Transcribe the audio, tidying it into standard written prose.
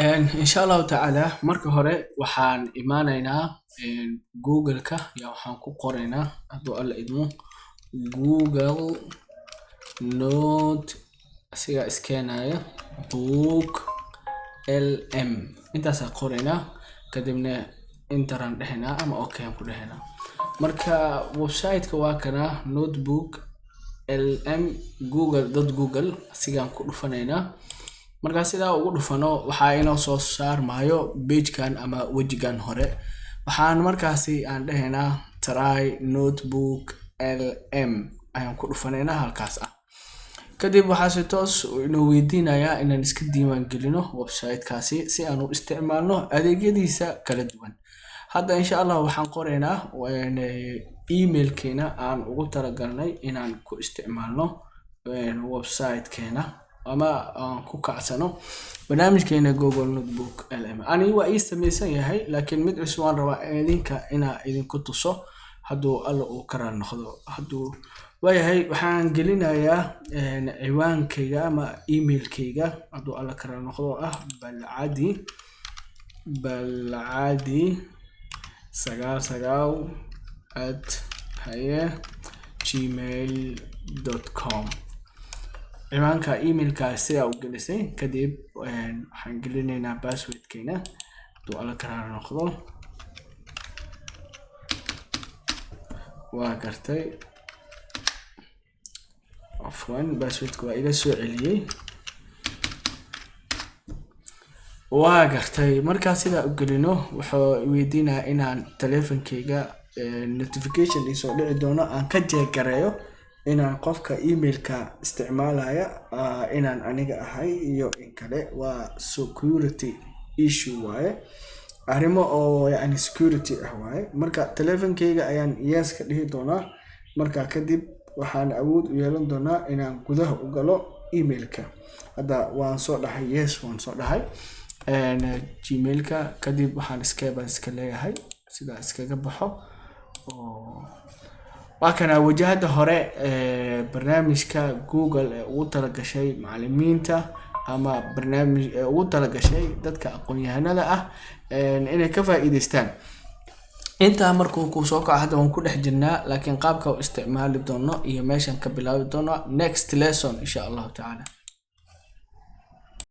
إن شاء الله تعالى marka hore waxaan imaanaynaa Google-ka ya waxaan ku qoraynaa hadduu alla idmo Google Note asiga iskeenaya book LM intaas aan qoraynaa kadibna intaan dhahnaa ama okay aan ku dhahnaa marka website-ka waa kana notebook LM google.google asiga aan ku dhufanaynaa marka sida ugu dhufano waxa inoo soo saarmayo page-kan ama wajigan hore waxaan markaasi aan dhahaynaa try notebook LM ayaan ku dhufanaynaa halkaas kadib waxa si toos inoo weydiinayaa inaan iska diiwaan gelino website-kaasi si aan u isticmaalno adeegyadiisa kala duwan hadda insha Allah waxaan qoraynaa email-keena aan ugu talagalnay inaan ku isticmaalno website-keena ama aan ku kacsano barnaamijkeena Google Notebook LM ani waa ii sameeysan yahay laakiin mid cusub aan rabaa idinka idinku tuso hadduu alla uu karaan noqdo hadduu waayahay waxaan gelinayaa ciwaankayga ama email-kayga hadduu alla karaan noqdo balcadi99@gmail.com ciwaanka email-ka sida u gelisay kadib waxaan gelinaynaa password-keena hadduu alla karaan noqdo waa gartay afwan password-ka waa ila soo celiyay waa gartay marka sida u gelino wuxuu weydiinaa inaan telefonkayga notification isoo dhici doono aan ka jeegareeyo inaan qofka email-ka isticmaalaya inaan aniga ahay iyo in kale waa security issue waaye arrimo oo yani security waaye marka telefonkayga ayaan yes ka dhihi doonaa marka kadib waxaan awood u yeelan doonaa inaan gudaha u galo email-ka hadda waan soo dhahay yes waan soo dhahay gmail-ka kadib waxaan iska leeyahay sida iskaga baxo waa kana wajahada hore barnaamijka Google ee ugu talagashay macallimiinta ama barnaamij ugu talagashay dadka aqoon-yahanada inay ka faa'iideystaan inta markuu ku soo kaco hadda waan ku dhex jirnaa laakiin qaabka u isticmaali doono iyo meeshan ka bilaabi doono next lesson insha Allah ta'ala